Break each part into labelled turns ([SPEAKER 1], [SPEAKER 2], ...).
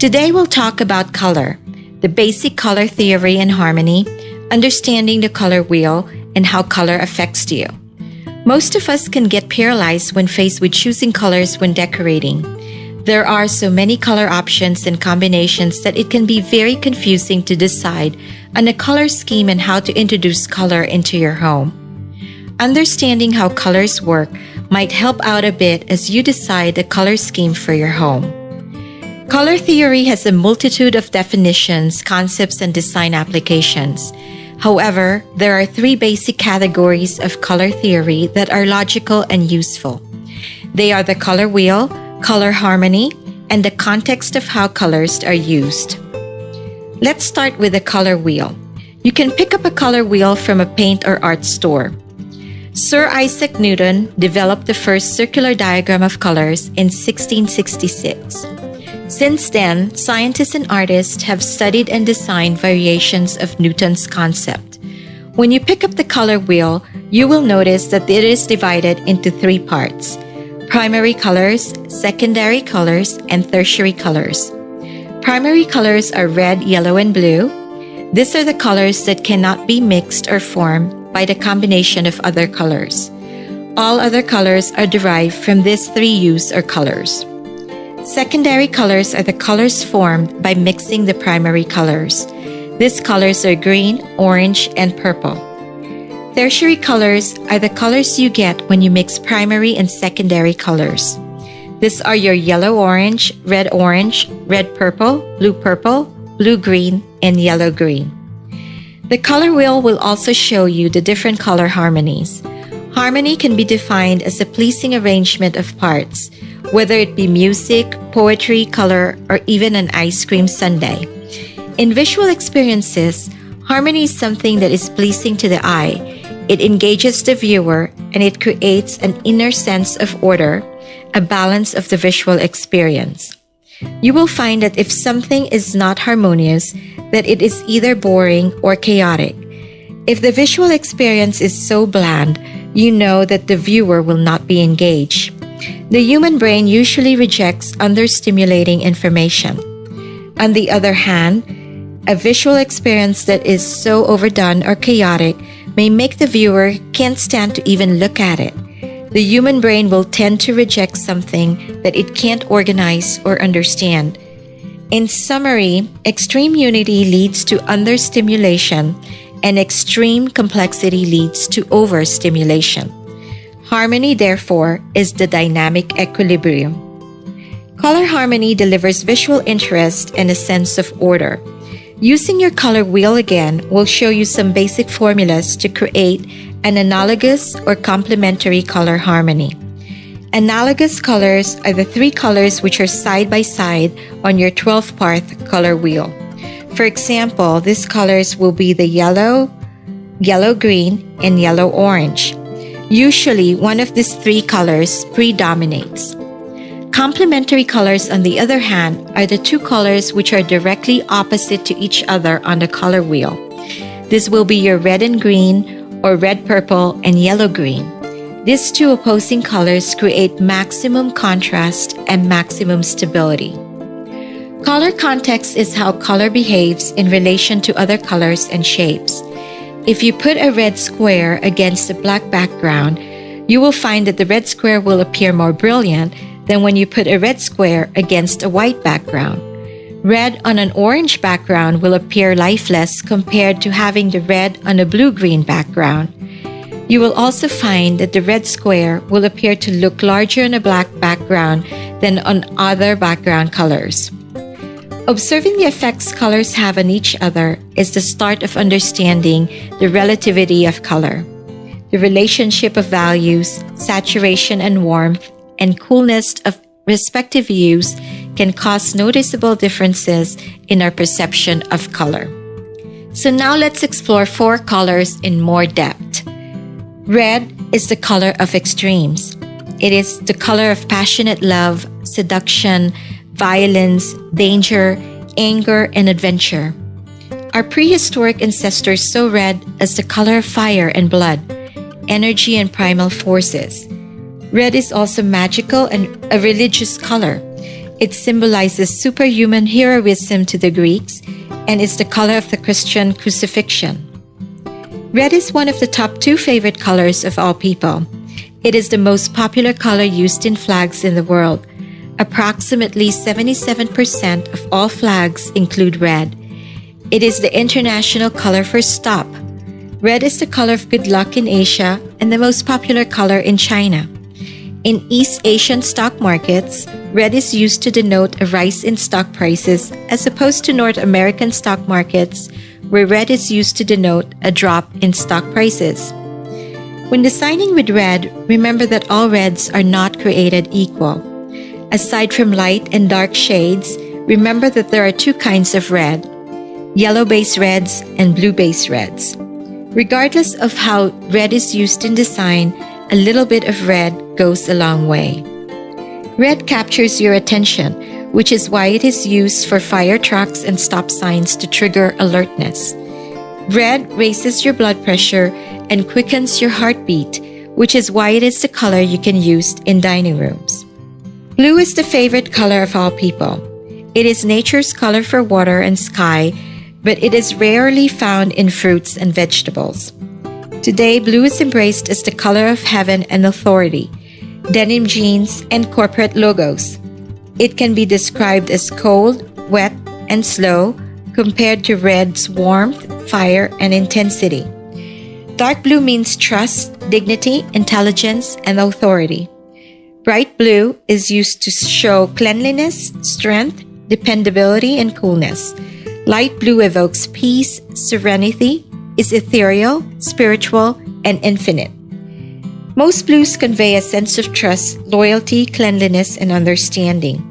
[SPEAKER 1] Today we'll talk about color, the basic color theory and harmony, understanding the color wheel, and how color affects you. Most of us can get paralyzed when faced with choosing colors when decorating. There are so many color options and combinations that it can be very confusing to decide on a color scheme and how to introduce color into your home. Understanding how colors work might help out a bit as you decide the color scheme for your home. Color theory has a multitude of definitions, concepts, and design applications. However, there are three basic categories of color theory that are logical and useful. They are the color wheel, color harmony, and the context of how colors are used. Let's start with the color wheel. You can pick up a color wheel from a paint or art store. Sir Isaac Newton developed the first circular diagram of colors in 1666. Since then, scientists and artists have studied and designed variations of Newton's concept. When you pick up the color wheel, you will notice that it is divided into three parts: primary colors, secondary colors, and tertiary colors. Primary colors are red, yellow, and blue. These are the colors that cannot be mixed or formed by the combination of other colors. All other colors are derived from these three hues or colors. Secondary colors are the colors formed by mixing the primary colors. These colors are green, orange, and purple. Tertiary colors are the colors you get when you mix primary and secondary colors. These are your yellow-orange, red-orange, red-purple, blue-green, and yellow-green. The color wheel will also show you the different color harmonies. Harmony can be defined as a pleasing arrangement of parts, whether it be music, poetry, color, or even an ice cream sundae. In visual experiences, harmony is something that is pleasing to the eye. It engages the viewer and it creates an inner sense of order, a balance of the visual experience. You will find that if something is not harmonious, that it is either boring or chaotic. If the visual experience is so bland, you know that the viewer will not be engaged. The human brain usually rejects understimulating information. On the other hand, a visual experience that is so overdone or chaotic may make the viewer can't stand to even look at it. The human brain will tend to reject something that it can't organize or understand. In summary, extreme unity leads to understimulation, and extreme complexity leads to overstimulation. Harmony, therefore, is the dynamic equilibrium. Color harmony delivers visual interest and a sense of order. Using your color wheel again will show you some basic formulas to create an analogous or complementary color harmony. Analogous colors are the three colors which are side by side on your 12-part color wheel. For example, these colors will be the yellow, yellow-green, and yellow-orange. Usually, one of these three colors predominates. Complementary colors, on the other hand, are the two colors which are directly opposite to each other on the color wheel. This will be your red and green, or red-purple and yellow-green. These two opposing colors create maximum contrast and maximum stability. Color context is how color behaves in relation to other colors and shapes. If you put a red square against a black background, you will find that the red square will appear more brilliant than when you put a red square against a white background. Red on an orange background will appear lifeless compared to having the red on a blue-green background. You will also find that the red square will appear to look larger on a black background than on other background colors. Observing the effects colors have on each other is the start of understanding the relativity of color. The relationship of values, saturation and warmth, and coolness of respective hues can cause noticeable differences in our perception of color. So now let's explore four colors in more depth. Red is the color of extremes. It is the color of passionate love, seduction, violence, danger, anger, and adventure. Our prehistoric ancestors saw red as the color of fire and blood, energy and primal forces. Red is also magical and a religious color. It symbolizes superhuman heroism to the Greeks and is the color of the Christian crucifixion. Red is one of the top 2 favorite colors of all people. It is the most popular color used in flags in the world. Approximately 77% of all flags include red. It is the international color for stop. Red is the color of good luck in Asia and the most popular color in China. In East Asian stock markets, red is used to denote a rise in stock prices as opposed to North American stock markets, where red is used to denote a drop in stock prices. When designing with red, remember that all reds are not created equal. Aside from light and dark shades, remember that there are 2 kinds of red: yellow-based reds and blue-based reds. Regardless of how red is used in design, a little bit of red goes a long way. Red captures your attention, which is why it is used for fire trucks and stop signs to trigger alertness. Red raises your blood pressure and quickens your heartbeat, which is why it is the color you can use in dining rooms. Blue is the favorite color of all people. It is nature's color for water and sky, but it is rarely found in fruits and vegetables. Today, blue is embraced as the color of heaven and authority, denim jeans, and corporate logos. It can be described as cold, wet, and slow, compared to red's warmth, fire, and intensity. Dark blue means trust, dignity, intelligence, and authority. Bright blue is used to show cleanliness, strength, dependability, and coolness. Light blue evokes peace, serenity, is ethereal, spiritual, and infinite. Most blues convey a sense of trust, loyalty, cleanliness, and understanding.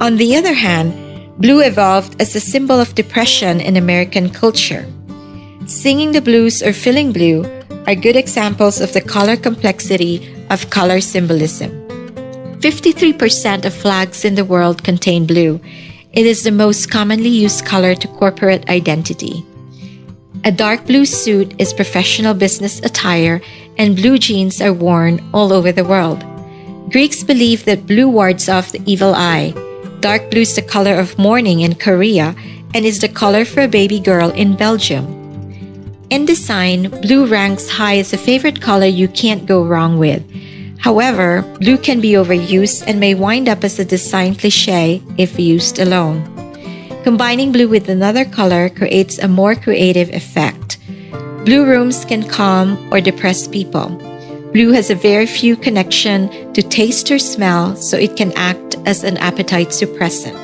[SPEAKER 1] On the other hand, blue evolved as a symbol of depression in American culture. Singing the blues or feeling blue are good examples of the color complexity of color symbolism. 53% of flags in the world contain blue. It is the most commonly used color to corporate identity. A dark blue suit is professional business attire, and blue jeans are worn all over the world. Greeks believe that blue wards off the evil eye. Dark blue is the color of mourning in Korea and is the color for a baby girl in Belgium. In design, blue ranks high as a favorite color you can't go wrong with. However, blue can be overused and may wind up as a design cliché if used alone. Combining blue with another color creates a more creative effect. Blue rooms can calm or depress people. Blue has a very few connection to taste or smell, so it can act as an appetite suppressant.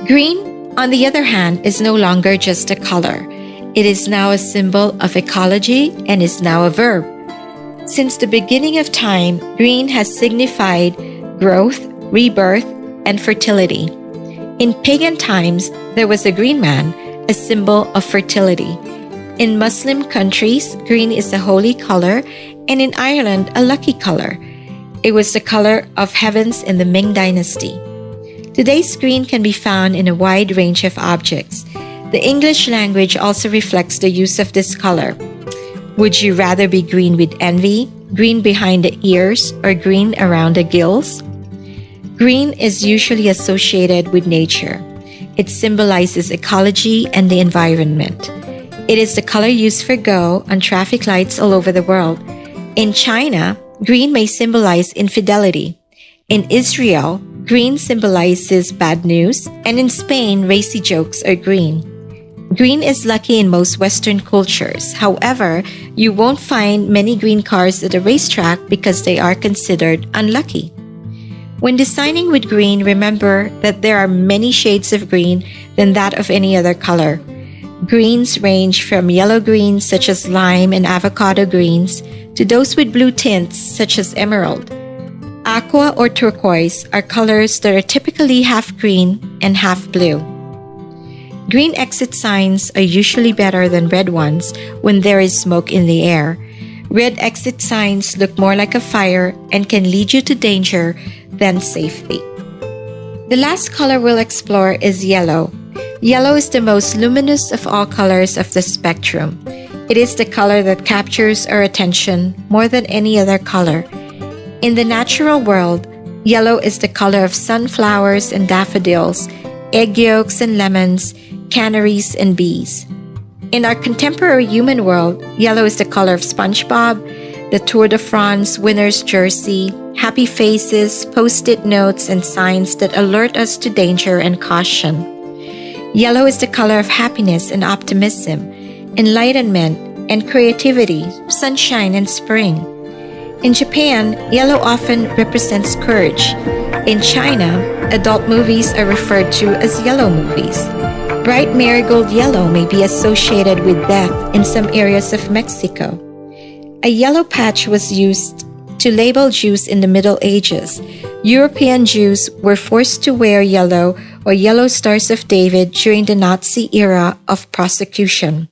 [SPEAKER 1] Green, on the other hand, is no longer just a color. It is now a symbol of ecology and is now a verb. Since the beginning of time, green has signified growth, rebirth, and fertility. In pagan times, there was a green man, a symbol of fertility. In Muslim countries, green is a holy color, and in Ireland, a lucky color. It was the color of heavens in the Ming Dynasty. Today's green can be found in a wide range of objects. The English language also reflects the use of this color. Would you rather be green with envy, green behind the ears, or green around the gills? Green is usually associated with nature. It symbolizes ecology and the environment. It is the color used for go on traffic lights all over the world. In China, green may symbolize infidelity. In Israel, green symbolizes bad news, and in Spain, racy jokes are green. Green is lucky in most Western cultures. However, you won't find many green cars at a racetrack because they are considered unlucky. When designing with green, remember that there are many shades of green than that of any other color. Greens range from yellow greens such as lime and avocado greens to those with blue tints such as emerald. Aqua or turquoise are colors that are typically half green and half blue. Green exit signs are usually better than red ones when there is smoke in the air. Red exit signs look more like a fire and can lead you to danger than safety. The last color we'll explore is yellow. Yellow is the most luminous of all colors of the spectrum. It is the color that captures our attention more than any other color. In the natural world, Yellow is the color of sunflowers and daffodils, egg yolks and lemons, canaries and bees. In our contemporary human world, yellow is the color of SpongeBob, the Tour de France winner's jersey, happy faces, post-it notes, and signs that alert us to danger and caution. Yellow is the color of happiness and optimism, enlightenment and creativity, sunshine and spring. In Japan, yellow often represents courage. In China, adult movies are referred to as yellow movies. Bright marigold yellow may be associated with death in some areas of Mexico. A yellow patch was used to label Jews in the Middle Ages. European Jews were forced to wear yellow or yellow stars of David during the Nazi era of persecution.